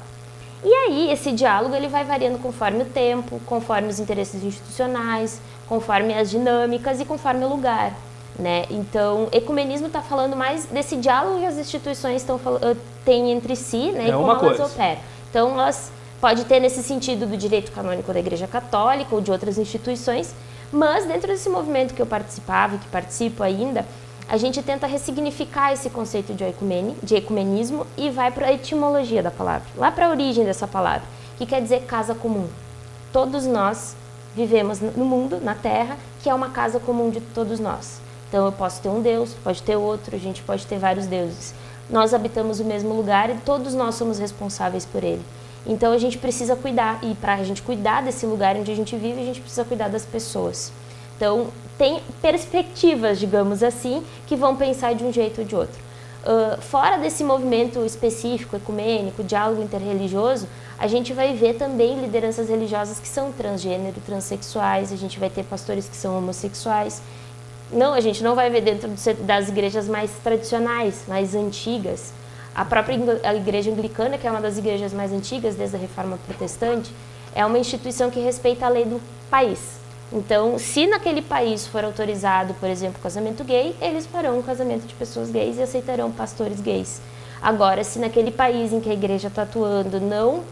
E aí, esse diálogo ele vai variando conforme o tempo, conforme os interesses institucionais, conforme as dinâmicas e conforme o lugar. Né? Então, ecumenismo está falando mais desse diálogo que as instituições têm entre si, né, e como elas operam. Então, elas pode ter nesse sentido do direito canônico da Igreja Católica ou de outras instituições, mas dentro desse movimento que eu participava e que participo ainda, a gente tenta ressignificar esse conceito de ecumenismo e vai para a etimologia da palavra, lá para a origem dessa palavra, que quer dizer casa comum. Todos nós vivemos no mundo, na Terra, que é uma casa comum de todos nós. Então eu posso ter um Deus, pode ter outro, a gente pode ter vários deuses. Nós habitamos o mesmo lugar e todos nós somos responsáveis por ele. Então a gente precisa cuidar, e para a gente cuidar desse lugar onde a gente vive, a gente precisa cuidar das pessoas. Então tem perspectivas, digamos assim, que vão pensar de um jeito ou de outro. Fora desse movimento específico, ecumênico, diálogo interreligioso, a gente vai ver também lideranças religiosas que são transgênero, transexuais, a gente vai ter pastores que são homossexuais. Não, a gente não vai ver dentro das igrejas mais tradicionais, mais antigas. A própria igreja anglicana, que é uma das igrejas mais antigas desde a Reforma Protestante, é uma instituição que respeita a lei do país. Então, se naquele país for autorizado, por exemplo, casamento gay, eles farão um casamento de pessoas gays e aceitarão pastores gays. Agora, se naquele país em que a igreja está atuando não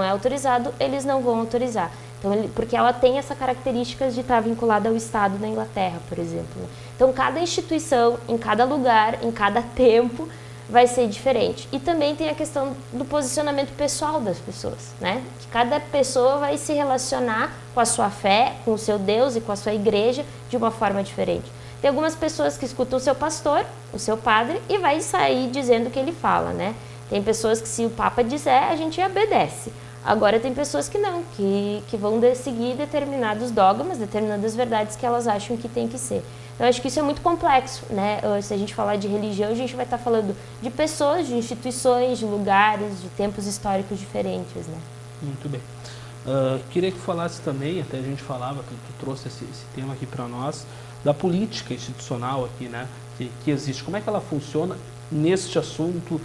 é autorizado, eles não vão autorizar. Então, porque ela tem essa característica de estar vinculada ao Estado da Inglaterra, por exemplo. Então, cada instituição, em cada lugar, em cada tempo, vai ser diferente. E também tem a questão do posicionamento pessoal das pessoas, né? Que cada pessoa vai se relacionar com a sua fé, com o seu Deus e com a sua igreja de uma forma diferente. Tem algumas pessoas que escutam o seu pastor, o seu padre, e vai sair dizendo o que ele fala, né? Tem pessoas que se o Papa disser, a gente obedece. Agora tem pessoas que não, que vão seguir determinados dogmas, determinadas verdades que elas acham que tem que ser. Eu acho que isso é muito complexo, né? Se a gente falar de religião, a gente vai estar falando de pessoas, de instituições, de lugares, de tempos históricos diferentes, né? Muito bem. Queria que falasse também, até a gente falava, tu trouxe esse tema aqui para nós, da política institucional aqui, né? Que existe. Como é que ela funciona neste assunto,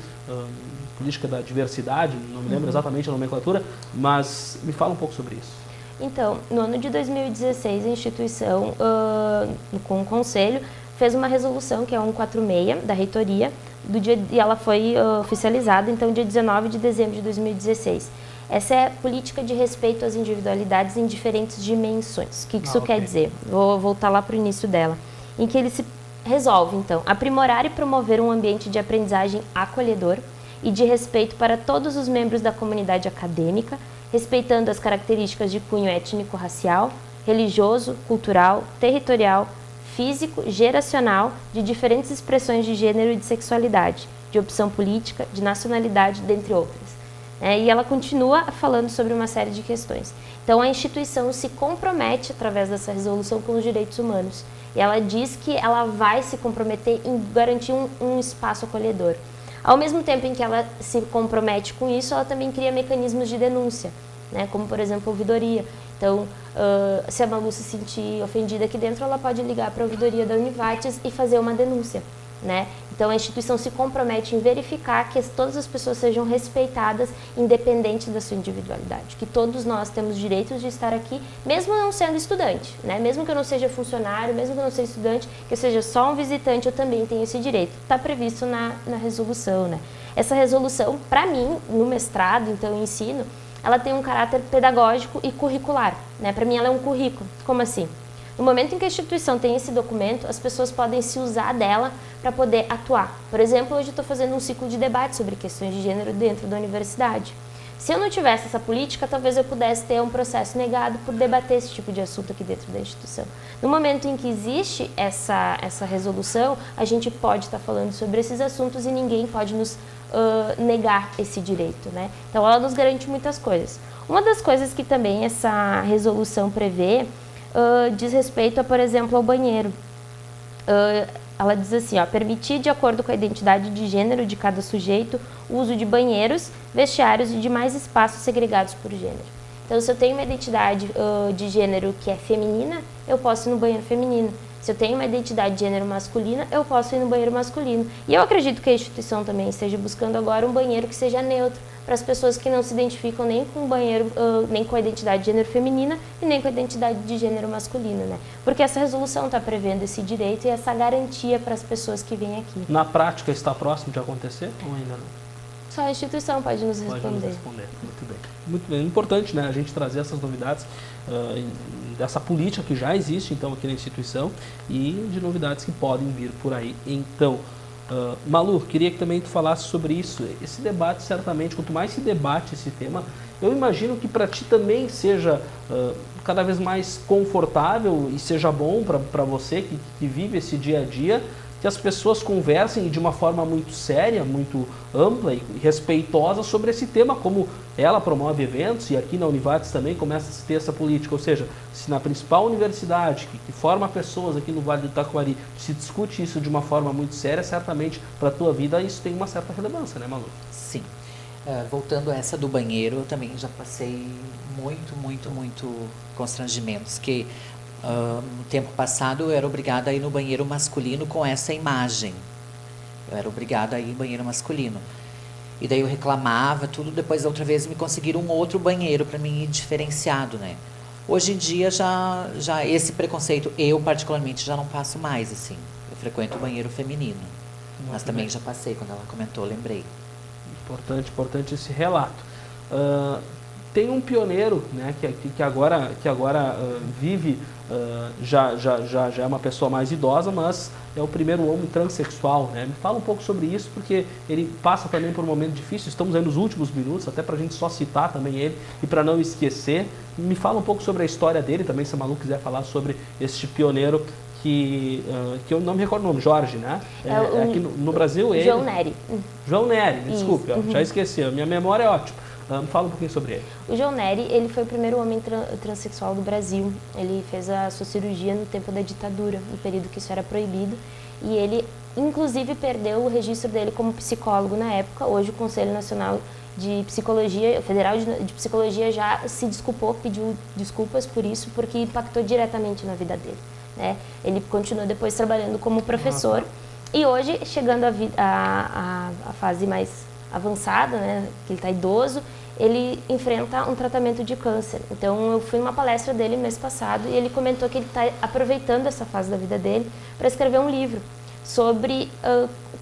política da diversidade, não me lembro exatamente a nomenclatura, mas me fala um pouco sobre isso. Então, no ano de 2016, a instituição, com o Conselho, fez uma resolução, que é a 146, da reitoria, e ela foi oficializada, então, dia 19 de dezembro de 2016. Essa é a política de respeito às individualidades em diferentes dimensões. O que isso quer dizer? Vou voltar lá para o início dela. Em que ele se resolve, então, aprimorar e promover um ambiente de aprendizagem acolhedor e de respeito para todos os membros da comunidade acadêmica, respeitando as características de cunho étnico-racial, religioso, cultural, territorial, físico, geracional, de diferentes expressões de gênero e de sexualidade, de opção política, de nacionalidade, dentre outras. E ela continua falando sobre uma série de questões. Então, a instituição se compromete, através dessa resolução, com os direitos humanos. E ela diz que ela vai se comprometer em garantir um espaço acolhedor. Ao mesmo tempo em que ela se compromete com isso, ela também cria mecanismos de denúncia, né? Como, por exemplo, a ouvidoria. Então, se a Malu se sentir ofendida aqui dentro, ela pode ligar para a ouvidoria da Univates e fazer uma denúncia, né? Então, a instituição se compromete em verificar que todas as pessoas sejam respeitadas, independente da sua individualidade. Que todos nós temos direitos de estar aqui, mesmo não sendo estudante, né? Mesmo que eu não seja funcionário, mesmo que eu não seja estudante, que eu seja só um visitante, eu também tenho esse direito. Está previsto na resolução, né? Essa resolução, para mim, no mestrado, então, eu ensino, ela tem um caráter pedagógico e curricular, né? Para mim, ela é um currículo. Como assim? No momento em que a instituição tem esse documento, as pessoas podem se usar dela para poder atuar. Por exemplo, hoje eu estou fazendo um ciclo de debate sobre questões de gênero dentro da universidade. Se eu não tivesse essa política, talvez eu pudesse ter um processo negado por debater esse tipo de assunto aqui dentro da instituição. No momento em que existe essa resolução, a gente pode estar falando sobre esses assuntos e ninguém pode nos negar esse direito, né? Então ela nos garante muitas coisas. Uma das coisas que também essa resolução prevê diz respeito, por exemplo, ao banheiro. Ela diz assim, ó, permitir, de acordo com a identidade de gênero de cada sujeito, o uso de banheiros, vestiários e demais espaços segregados por gênero. Então, se eu tenho uma identidade de gênero que é feminina, eu posso ir no banheiro feminino. Se eu tenho uma identidade de gênero masculina, eu posso ir no banheiro masculino. E eu acredito que a instituição também esteja buscando agora um banheiro que seja neutro, para as pessoas que não se identificam nem com o banheiro, nem com a identidade de gênero feminina e nem com a identidade de gênero masculino, né? Porque essa resolução está prevendo esse direito e essa garantia para as pessoas que vêm aqui. Na prática, está próximo de acontecer ou ainda não? Só a instituição pode nos responder. Pode nos responder. Muito bem. Muito bem. Importante, né, a gente trazer essas novidades dessa política que já existe, então, aqui na instituição e de novidades que podem vir por aí. Então, Malu, queria que também tu falasse sobre isso. Esse debate, certamente, quanto mais se debate esse tema, eu imagino que para ti também seja cada vez mais confortável e seja bom para você que vive esse dia a dia, que as pessoas conversem de uma forma muito séria, muito ampla e respeitosa sobre esse tema, como ela promove eventos e aqui na Univates também começa a se ter essa política. Ou seja, se na principal universidade que forma pessoas aqui no Vale do Taquari se discute isso de uma forma muito séria, certamente para a tua vida isso tem uma certa relevância, né, Malu? Sim. Voltando a essa do banheiro, eu também já passei muito constrangimentos, que no tempo passado eu era obrigada a ir no banheiro masculino com essa imagem. Eu era obrigada a ir no banheiro masculino. E daí eu reclamava, tudo, depois da outra vez me conseguiram um outro banheiro para mim ir diferenciado, né? Hoje em dia já esse preconceito, eu particularmente já não passo mais, assim. Eu frequento o banheiro feminino. Mas também já passei, quando ela comentou, lembrei. Importante esse relato. Tem um pioneiro, né, que agora vive, já é uma pessoa mais idosa, mas é o primeiro homem transexual, né? Me fala um pouco sobre isso, porque ele passa também por um momento difícil, estamos aí nos últimos minutos, até para a gente só citar também ele, e para não esquecer. Me fala um pouco sobre a história dele também, se a Malu quiser falar sobre este pioneiro que eu não me recordo o nome, Jorge, né? Aqui no Brasil ele... João Nery. João Nery, desculpe, já esqueci, a minha memória é ótima. Fala um pouquinho sobre ele. O João Nery, ele foi o primeiro homem transexual do Brasil. Ele fez a sua cirurgia no tempo da ditadura, no período que isso era proibido. E ele, inclusive, perdeu o registro dele como psicólogo na época. Hoje, o Conselho Nacional de Psicologia, Federal de Psicologia, já se desculpou, pediu desculpas por isso, porque impactou diretamente na vida dele, né? Ele continuou depois trabalhando como professor. E hoje, chegando à fase mais avançada, né, que ele está idoso, ele enfrenta um tratamento de câncer. Então, eu fui numa palestra dele mês passado e ele comentou que ele está aproveitando essa fase da vida dele para escrever um livro sobre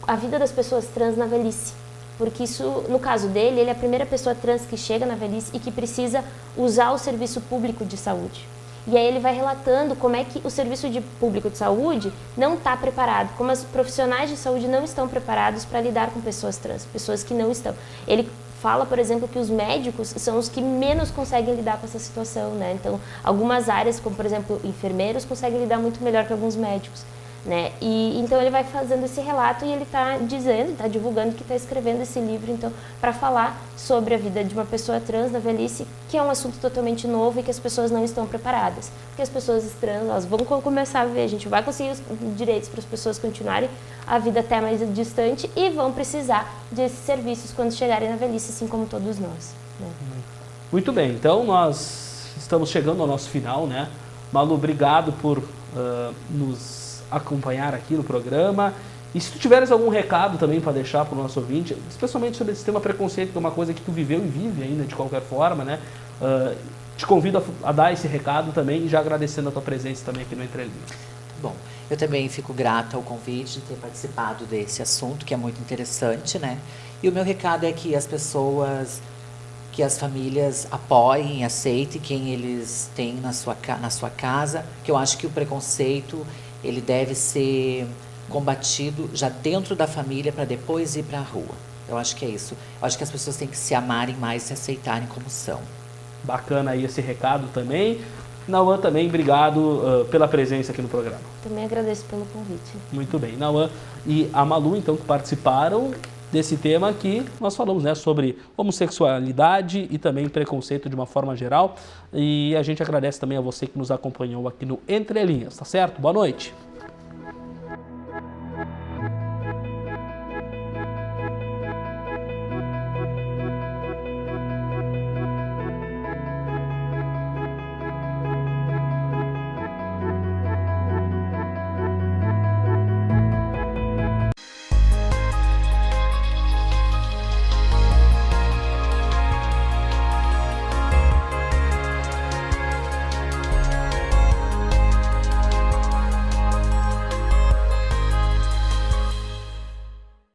a vida das pessoas trans na velhice. Porque isso, no caso dele, ele é a primeira pessoa trans que chega na velhice e que precisa usar o serviço público de saúde. E aí ele vai relatando como é que o serviço público de saúde não está preparado, como os profissionais de saúde não estão preparados para lidar com pessoas trans, pessoas que não estão. Ele fala, por exemplo, que os médicos são os que menos conseguem lidar com essa situação, né? Então, algumas áreas, como por exemplo, enfermeiros, conseguem lidar muito melhor que alguns médicos, né? E então ele vai fazendo esse relato e ele está dizendo, está divulgando que está escrevendo esse livro, então, para falar sobre a vida de uma pessoa trans na velhice, que é um assunto totalmente novo e que as pessoas não estão preparadas. Porque as pessoas trans, elas vão começar a viver, a gente vai conseguir os direitos para as pessoas continuarem a vida até mais distante e vão precisar desses serviços quando chegarem na velhice, assim como todos nós, né? Muito bem, então nós estamos chegando ao nosso final, né? Malu, obrigado por nos acompanhar aqui no programa. E se tu tiveres algum recado também para deixar para o nosso ouvinte, especialmente sobre esse tema preconceito, que é uma coisa que tu viveu e vive ainda de qualquer forma, né? Te convido a dar esse recado também e já agradecendo a tua presença também aqui no Entre Linhas. Bom, eu também fico grata ao convite de ter participado desse assunto, que é muito interessante, né? E o meu recado é que as pessoas, que as famílias apoiem, aceitem quem eles têm na sua casa, que eu acho que o preconceito ele deve ser combatido já dentro da família para depois ir para a rua. Eu acho que é isso. Eu acho que as pessoas têm que se amarem mais e se aceitarem como são. Bacana aí esse recado também. Nauã também, obrigado pela presença aqui no programa. Também agradeço pelo convite. Muito bem. Nauã e a Malu, então, que participaram. desse tema que nós falamos, né, sobre homossexualidade e também preconceito de uma forma geral. E a gente agradece também a você que nos acompanhou aqui no Entre Linhas, tá certo? Boa noite.